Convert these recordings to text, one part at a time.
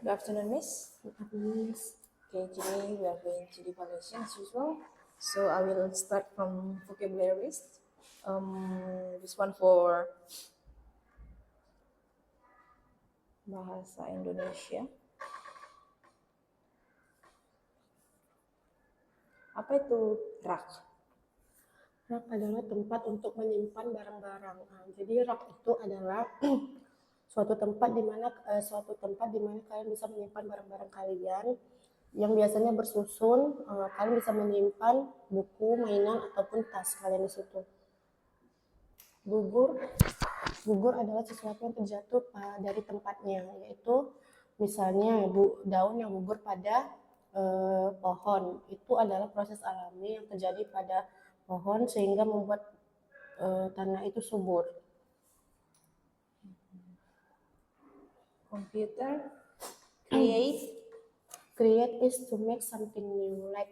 Good afternoon, Miss. Yes. Okay, today we are going to do evaluation as usual. So I will start from vocabulary list. This one for bahasa Indonesia. Apa itu rak? Rak adalah tempat untuk menyimpan barang-barang. Jadi rak itu adalah suatu tempat di mana kalian bisa menyimpan barang-barang kalian yang biasanya bersusun. Kalian bisa menyimpan buku, mainan ataupun tas kalian di situ. Gugur adalah sesuatu yang terjatuh dari tempatnya, yaitu misalnya daun yang gugur pada pohon. Itu adalah proses alami yang terjadi pada pohon sehingga membuat tanah itu subur. Computer. Create is to make something new, like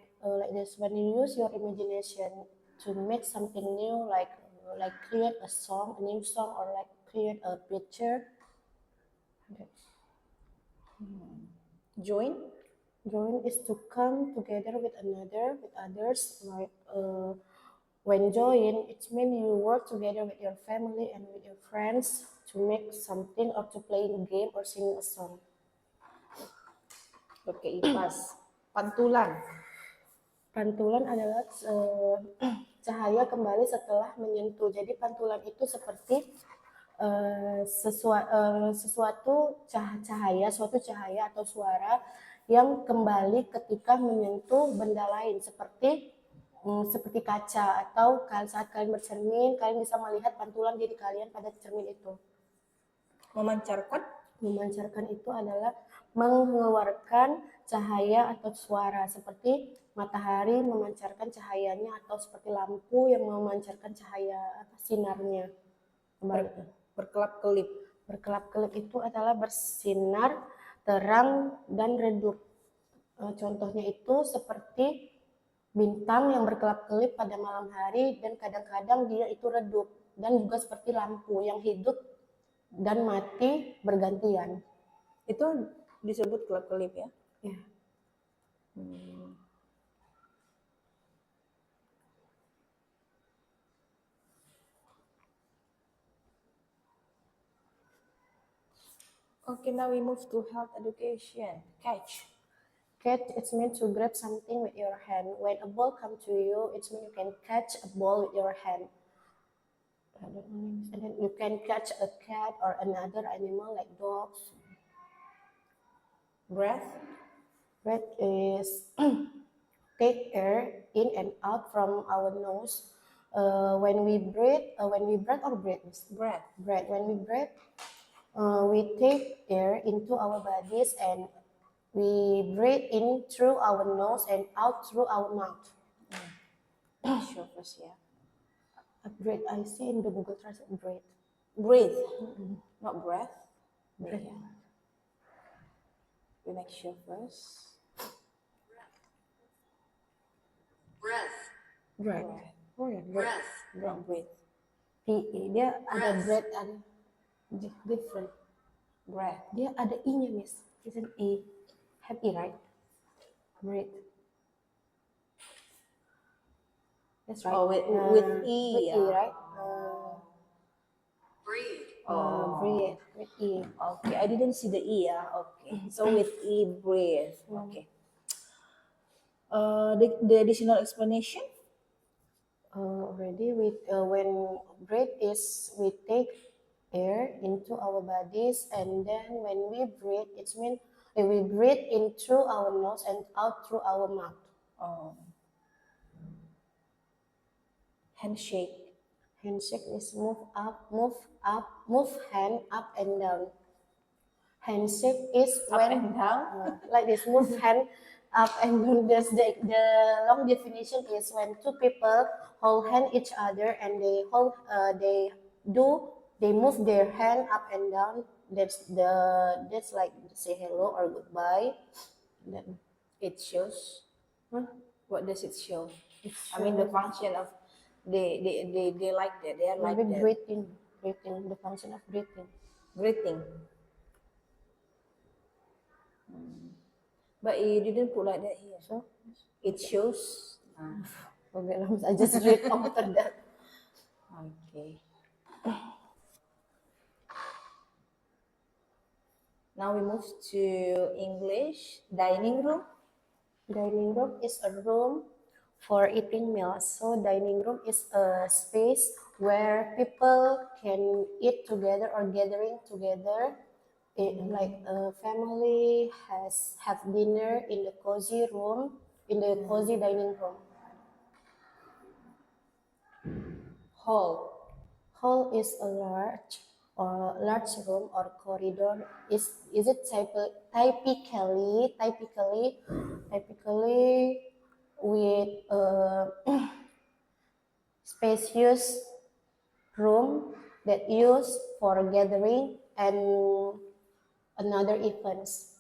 this. When you use your imagination to make something new, like create a song, a new song, or like create a picture. Join. Join is to come together with others. Like when join, it means you work together with your family and with your friends to make something or to play a game or sing a song. Oke, IPAS. Pantulan. Pantulan adalah cahaya kembali setelah menyentuh. Jadi pantulan itu seperti suatu cahaya atau suara yang kembali ketika menyentuh benda lain, seperti kaca, atau saat kalian bercermin, kalian bisa melihat pantulan diri kalian pada cermin itu. Memancarkan itu adalah mengeluarkan cahaya atau suara, seperti matahari memancarkan cahayanya, atau seperti lampu yang memancarkan cahaya sinarnya. Berkelap-kelip. Berkelap-kelip itu adalah bersinar, terang, dan redup. Contohnya itu seperti bintang yang berkelap-kelip pada malam hari dan kadang-kadang dia itu redup, dan juga seperti lampu yang hidup dan mati bergantian. Itu disebut kelap-kelip ya? Ya. Okay, now we move to health education. Catch. Catch, it means to grab something with your hand. When a ball comes to you, it means you can catch a ball with your hand. And then you can catch a cat or another animal like dogs. Breath. Breath is take air in and out from our nose. When we breathe. When we breathe, we take air into our bodies and we breathe in through our nose and out through our mouth. Sure, first, yeah. Breathe. I see in the Google Translate breathe. Breathe, not breath. Breathe. Yeah. We make sure first. Breath. Oh ya, Breath. Not breathe. PE dia ada breath, ada different. Breath. Dia ada i-nya, Miss. It's an e. Have e, right? Breathe. That's right. Oh, with e. With Yeah. e, right? Breathe. Breathe with e. Okay, I didn't see the e. Yeah. Okay, so with e, breathe. Okay. The additional explanation. Already when breathe is we take air into our bodies, and then when we breathe, it means we breathe in through our nose and out through our mouth. Handshake. Handshake is move hand up and down. Handshake is Up and down. like this, move hand up and down. There's the long definition is when two people hold hand each other and they move their hand up and down. That's like say hello or goodbye. Then It shows. What does it show? it's I mean the function of they like that. They are like maybe that. breathing, the function of breathing. Greeting. But you didn't put like that here. So, It shows. okay, I just read after that. Okay. Now we move to English. Dining room. Dining room is a room for eating meals. So dining room is a space where people can eat together or gathering together. Like a family have dinner in the cozy room, in the cozy dining room. Hall. Hall is a large room or corridor. Is it typically with a spacious room that used for gathering and another events.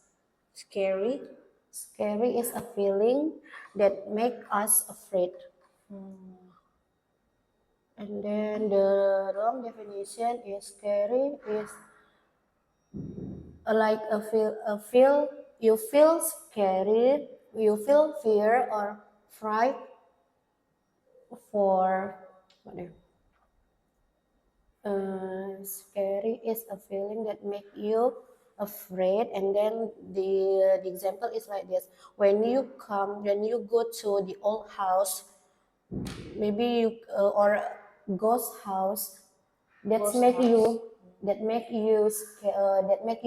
Scary. Scary is a feeling that make us afraid. And then the wrong definition is scary is like you feel scary, you feel fear or fright for what is scary is a feeling that make you afraid. And then the example is like this: when you go to the old house, maybe you or ghost house that Ghost make house. that make you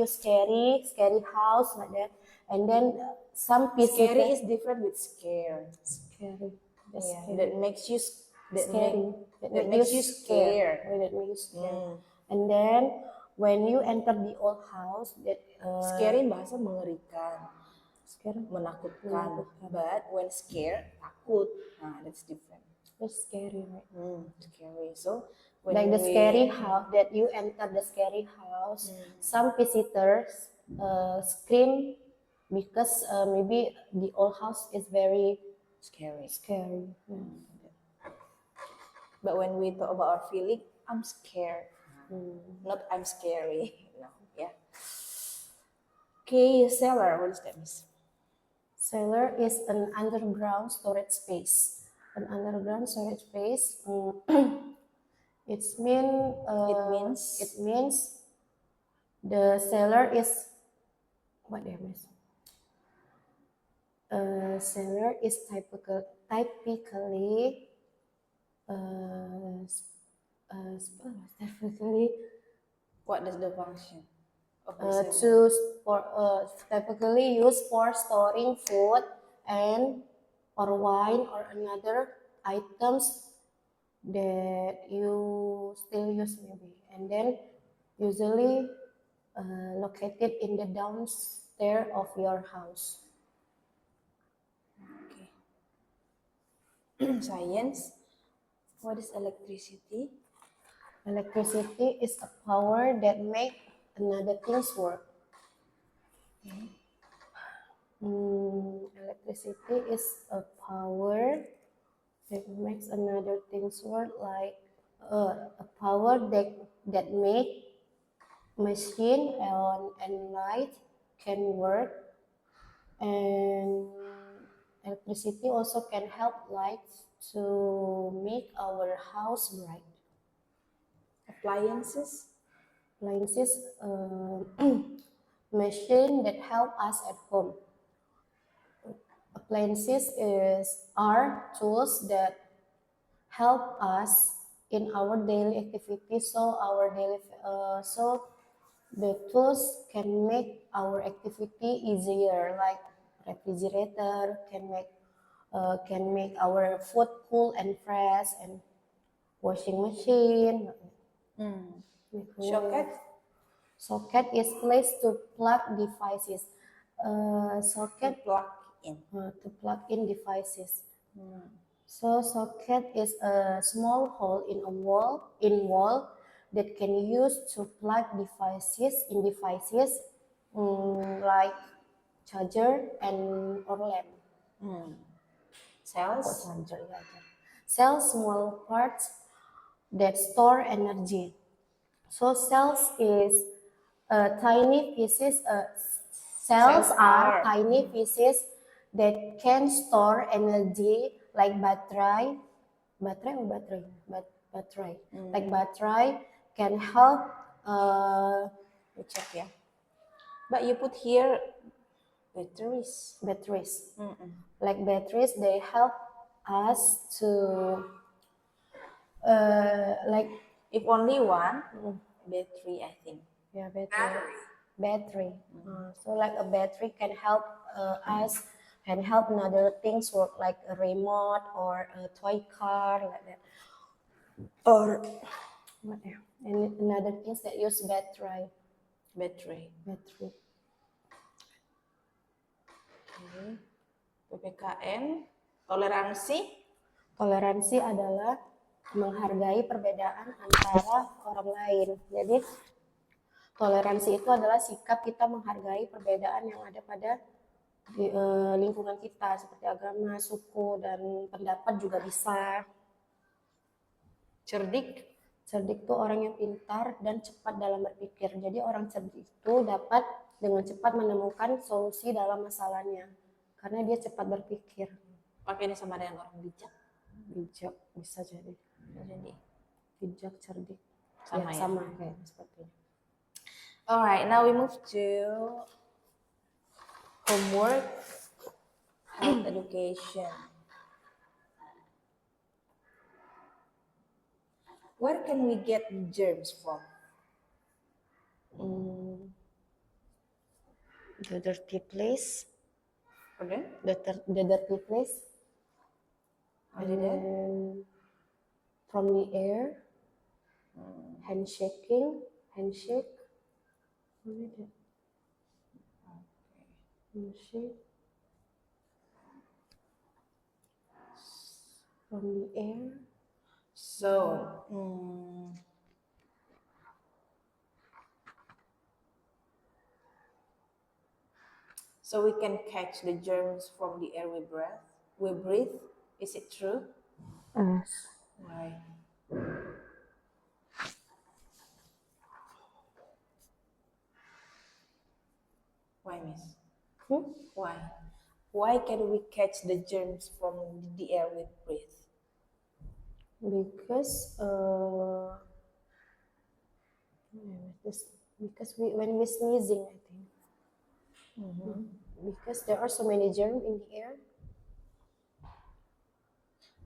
scary house like that. And then some Scary visitors is different with scare. scary. That's Yeah, scary. that makes you Scary. that makes you scared. That make you scared. And then when you enter the old house, that Scary bahasa mengerikan, scary, menakutkan. But when scared, takut. Nah, that's different. that's scary, right? Scary. So when Like the we- scary house that you enter the scary house, some visitors scream because maybe the old house is very scary. scary. But when we talk about our feeling, I'm scared. Not I'm scary. No, yeah. Okay, cellar. What does that mean? Cellar is an underground storage space. An underground storage space. It means the cellar is what that means. Cellar is typically What does the function of the cellar? typically used for storing food and or wine or another items that you still use maybe. And then usually located in the downstairs of your house. Okay. Science. What is electricity? Electricity is a power that makes another things work. Electricity is a power that makes another things work, like a power that make machine and light can work. And electricity also can help lights to make our house bright. Appliances. Appliances, machine that help us at home. Appliances are tools that help us in our daily activities. So the tools can make our activity easier. Like refrigerator can make our food cool and fresh, and washing machine. Socket. Socket is place to plug devices. Socket Plug in. to plug in devices. So socket is a small hole in wall that can use to plug devices like charger and or lamp. Cells. Cells, small parts that store energy. So cells is tiny pieces, Cells Cells are are- tiny pieces that can store energy like battery. Battery. Like battery can help. We check ya. But you put here batteries. Batteries. Mm-mm. Like batteries, they help us to like If only one battery, I think. yeah battery, battery. So like a battery can help us can help another things work like a remote or a toy car like that. Or what else? And another things that use battery. Battery. Battery. Okay. PPKN, toleransi. Toleransi adalah menghargai perbedaan antara orang lain. Jadi toleransi itu adalah sikap kita menghargai perbedaan yang ada pada lingkungan kita seperti agama, suku, dan pendapat juga bisa. Cerdik. Cerdik itu orang yang pintar dan cepat dalam berpikir. Jadi orang cerdik itu dapat dengan cepat menemukan solusi dalam masalahnya karena dia cepat berpikir. Pakai ini sama dengan orang bijak. Bijak bisa jadi. Jadi Bijak, cerdik. Sama ya? Sama kayak seperti ini. alright, now we move to homework, health education. Where can we get germs from? The dirty place. Pardon? The dirty place. What is that? And from the air. Handshake. What is that? Handshake. From the air. So we can catch the germs from the air we breathe. Is it true? Yes. Why? Why, Miss? Why? Why can we catch the germs from the air we breathe? Because when we sneezing, I think. Because there are so many germs in the air.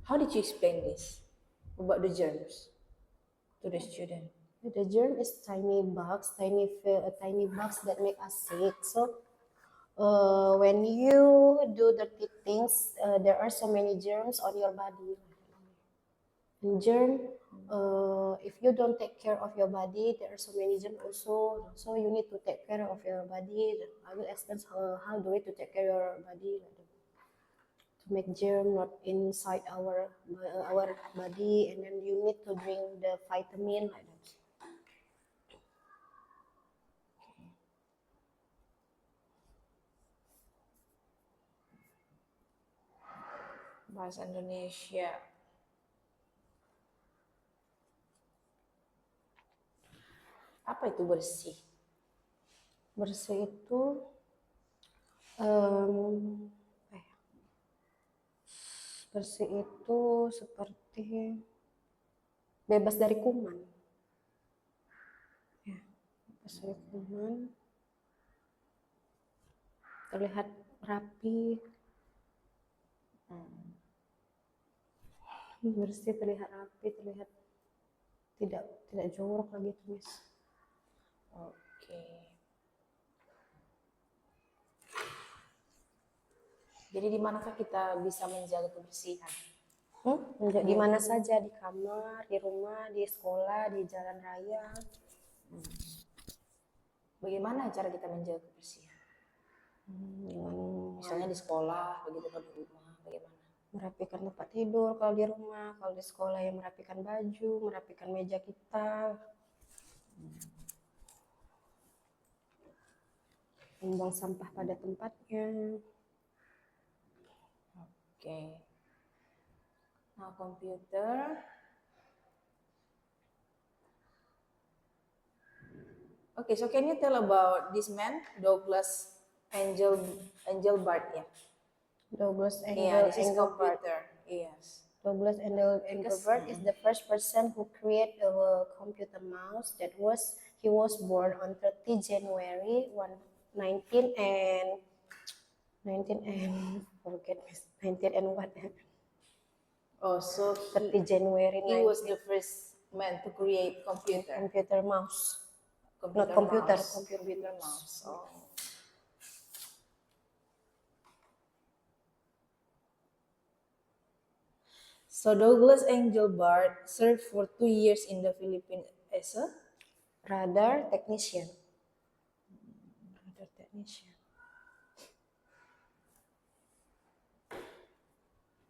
How did you explain this about the germs to the student? The germ is tiny bugs that make us sick. So when you do dirty things, there are so many germs on your body. And germ, if you don't take care of your body, there are so many germs also. So you need to take care of your body. I will explain how do we to take care of your body. To make germ not inside our body, and then you need to drink the vitamin like that. Bahasa Indonesia. Apa itu bersih? Bersih itu bersih itu seperti bebas dari kuman. Ya, bebas dari kuman. Terlihat rapi. Bersih, terlihat rapi, terlihat tidak jorok lagi tulis. Oke. Jadi di manakah kita bisa menjaga kebersihan? Di mana saja, di kamar, di rumah, di sekolah, di jalan raya. Bagaimana cara kita menjaga kebersihan? Misalnya di sekolah, begitu atau di rumah, bagaimana? Merapikan tempat tidur kalau di rumah, kalau di sekolah yang merapikan baju, merapikan meja kita. Membuang sampah pada tempatnya. Okay. Now computer. Okay, so can you tell about this man, Douglas Engelbart, yeah. Douglas Yeah, this is Engelbart. computer. Yes. Douglas Engelbart is the first person who created a computer mouse. He was born on 30 January 19 and 19 and forget 19 and what? Oh, so 30 January he was 19 the first man to create computer. computer mouse. Computer computer, mouse. computer. Computer mouse. Oh. So Douglas Engelbart served for 2 years in the Philippines as a Radar technician. radar technician.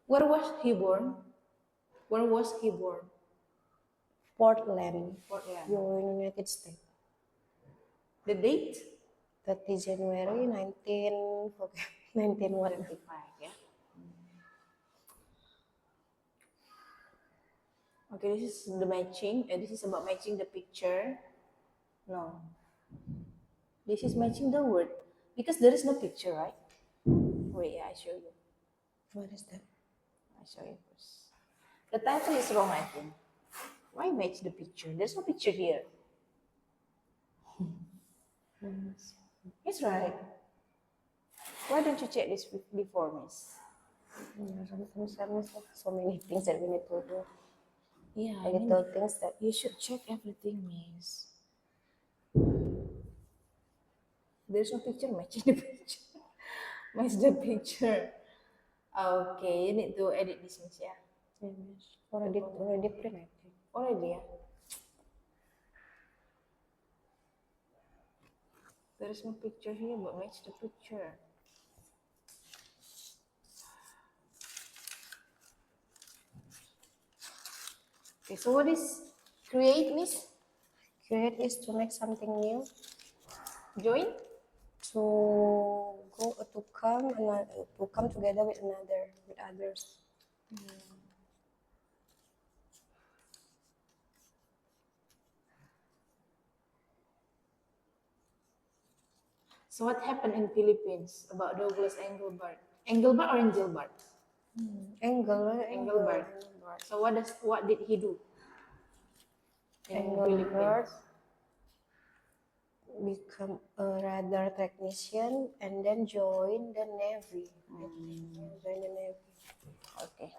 Where was he born? Where was he born? Portland, Portland. United States. The date? 30 January 19 forget 19 what? 25, yeah. Okay, this is the matching. This is about matching the picture. No. This is matching the word. Because there is no picture, right? Wait, yeah, I show you. What is that? I show you first. The title is wrong, I think. Why match the picture? There's no picture here. It's right. Why don't you check this before, miss? Sometimes so many things that we need to do. Yeah, I mean, Little things that you should check everything, miss. There's no picture, matching the picture. Match the picture. Okay, you need to edit this, miss, yeah? already print, I think. Already, yeah? There is no picture here, but match the picture. Okay, so what is create, miss? Create is to make something new, Join? to go to come together with others. So what happened in Philippines about Douglas Engelbart? Engelbart or Engelbart? Engelbart. So what did he do in Engelbart Philippines? become a radar technician and then join the Navy. Join the Navy. Okay.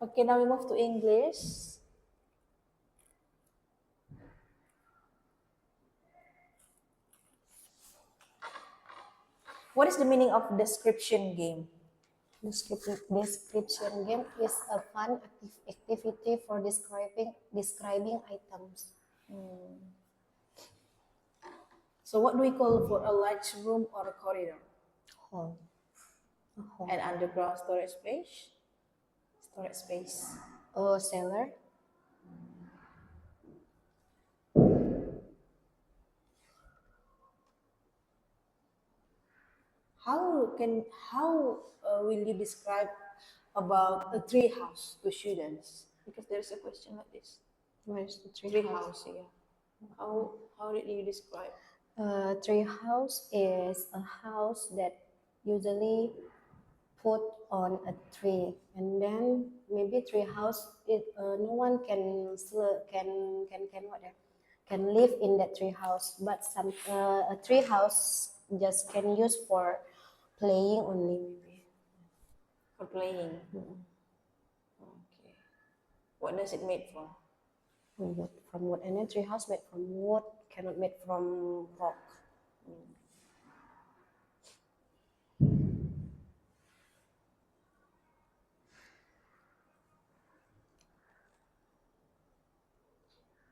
Okay, now we move to English. What is the meaning of description game? Description game is a fun activity for describing items. So what do we call for a large room or a corridor? Hall. A hall. An underground storage space? Storage space. A cellar. How will you describe about a tree house to students? Because there's a question like this. Where is the Tree house, yeah. How did you describe? A tree house is a house that usually put on a tree, and then maybe tree house no one can live in that tree house, but a tree house just can use for playing only maybe. For playing. Okay. What does it made from? From wood, and then tree house made from wood, cannot made from rock.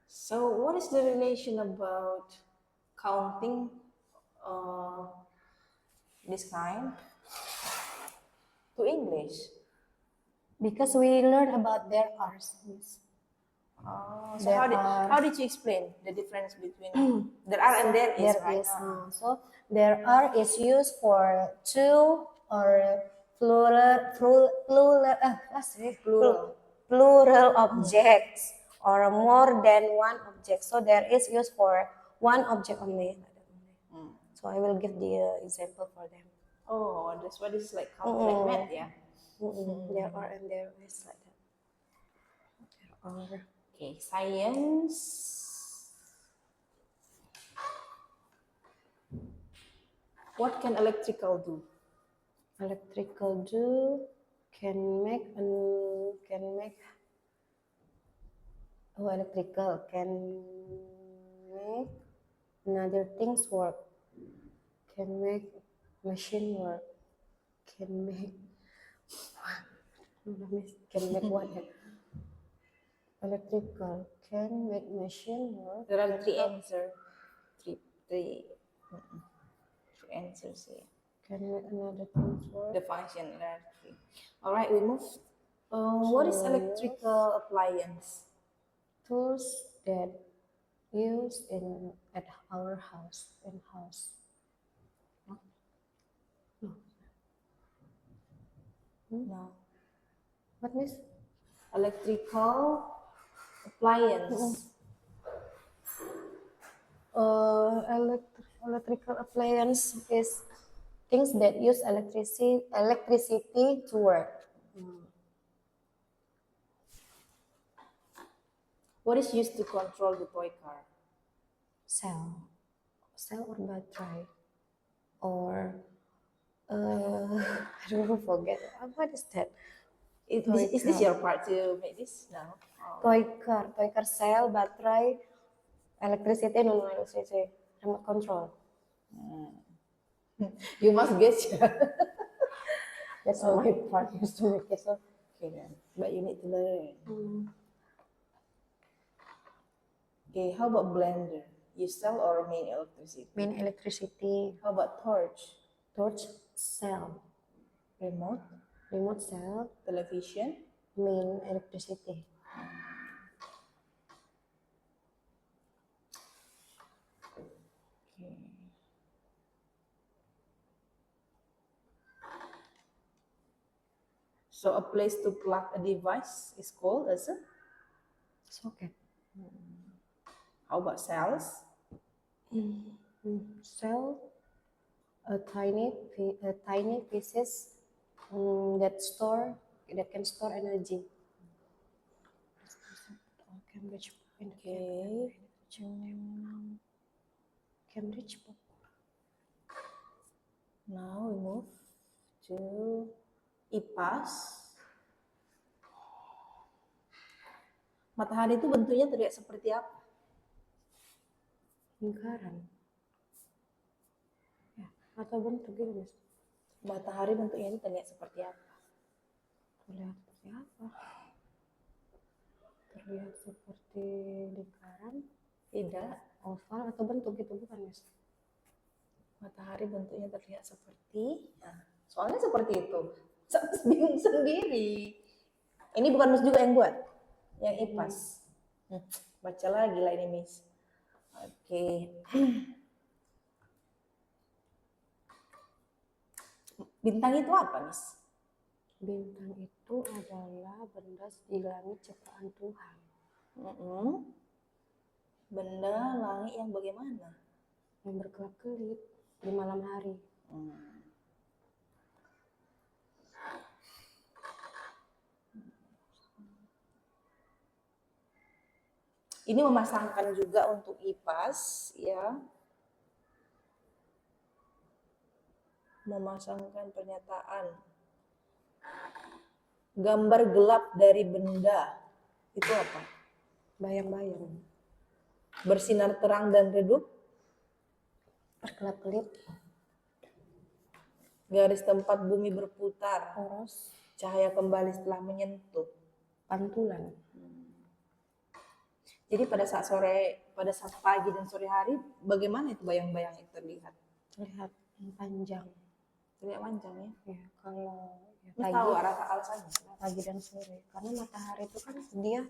So what is the relation about counting this kind to English? Because we learn about their R's. So There how did you explain the difference between there are and there is, There right? is so there are is used for two or plural plural objects or more than one object. So there is used for one object only. So I will give the example for them. Oh, that's why this is like calculate math, yeah. There are and there is like that. There are. Okay, science. What can electrical do? Electrical do electrical can make another things work, can make machine work, can make what? Electrical can make machine work. There are three answers. Three answers here. Can make another things work. The function there are three. All right, we move. What is electrical appliance? Tools that used at our house. No. What is? Electrical appliance. Electrical appliance is things that use electricity to work. What is used to control the toy car? Cell or battery, or I don't forget. What is that? Is this your part to make this? No. Toy car cell, battery, electricity, non-electricity, remote control. You must guess. That's all my part used to make it. So, Okay then, but you need to learn. Okay, how about blender? Use cell or main electricity? main electricity, How about torch? torch, cell, Remote? remote cell, Television? main electricity. Okay. So a place to plug a device is called as a. Socket. How about cells? Cell, a tiny pieces that can store energy. Cambridge. Okay. Cambridge. Now we move to IPAS. Matahari itu bentuknya terlihat seperti apa? Lingkaran. Ya, atau bentuk gitu, Mas. Matahari bentuknya ini terlihat seperti apa? Terlihat seperti apa? Terlihat seperti lingkaran, Tidak. oval atau bentuk gitu, bukan, Mas? Matahari bentuknya terlihat seperti. Nah, soalnya seperti itu. Bingung sendiri. Ini bukan Miss juga yang buat. Yang IPAS. Baca lagi lah ini Miss. Oke. Bintang itu apa, Miss? Bintang itu adalah benda di langit ciptaan Tuhan. Benda langit yang bagaimana? Yang berkelap-kelip di malam hari. Ini memasangkan juga untuk IPAS, ya. Memasangkan pernyataan. Gambar gelap dari benda. Itu apa? Bayang-bayang. Bersinar terang dan redup. Berkelap-kelip. Garis tempat bumi berputar. Poros. Cahaya kembali setelah menyentuh. Pantulan. Jadi pada saat pagi dan sore hari, bagaimana itu bayang-bayang itu terlihat? Terlihat panjang. Terlihat panjang ya? Ya, kalau Mas tahu alasannya? pagi dan sore. Karena matahari itu kan dia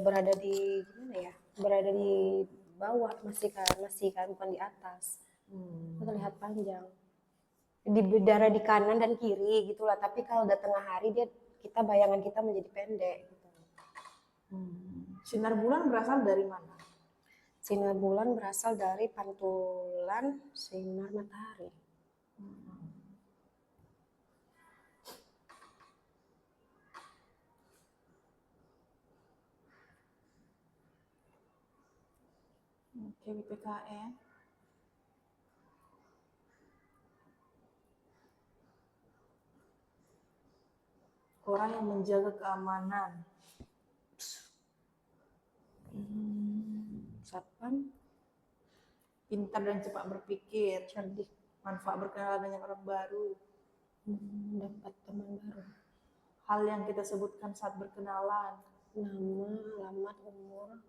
berada di gimana ya? Berada di bawah, masih kan bukan di atas. Itu terlihat panjang. Berada di kanan dan kiri gitulah. Tapi kalau udah tengah hari bayangan kita menjadi pendek gitu. Sinar bulan berasal dari mana? Sinar bulan berasal dari pantulan sinar matahari. Oke, BPKN. Orang yang menjaga keamanan. Satpam, Pintar dan cepat berpikir. cerdik, Manfaat berkenalan dengan orang baru. dapat teman baru. Hal yang kita sebutkan saat berkenalan. Nama, alamat, umur.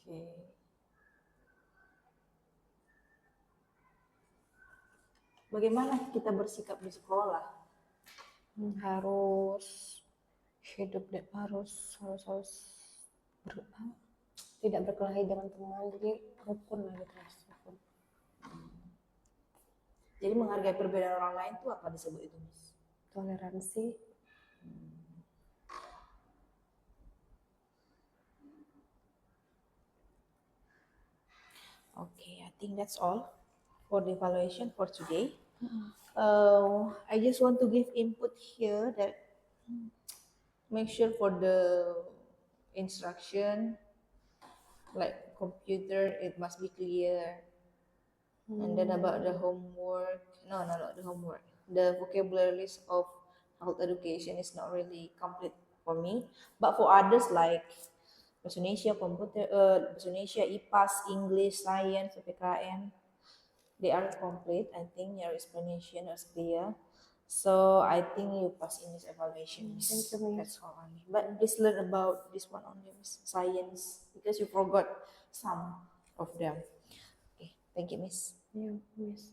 Oke. Bagaimana kita bersikap di sekolah? Harus hidup harus tidak berkelahi dengan teman, jadi rukun lah gitu, rukun. Jadi menghargai perbedaan orang lain itu apa disebut itu, Miss? Toleransi. Okay, I think that's all for the evaluation for today. I just want to give input here that make sure for the instruction, like computer, it must be clear. And then about the homework, no, not the homework. The vocabulary list of health education is not really complete for me, but for others like Bahasa Indonesia, komputer, Bahasa Indonesia, IPAS, English, Science, PPKN, they are complete. I think your explanation was clear. So I think you pass in this evaluation, Miss. Thank you, Miss. That's all only. But please learn about this one only, Miss. Science, because you forgot some of them. Okay, thank you, Miss. Ya, Miss.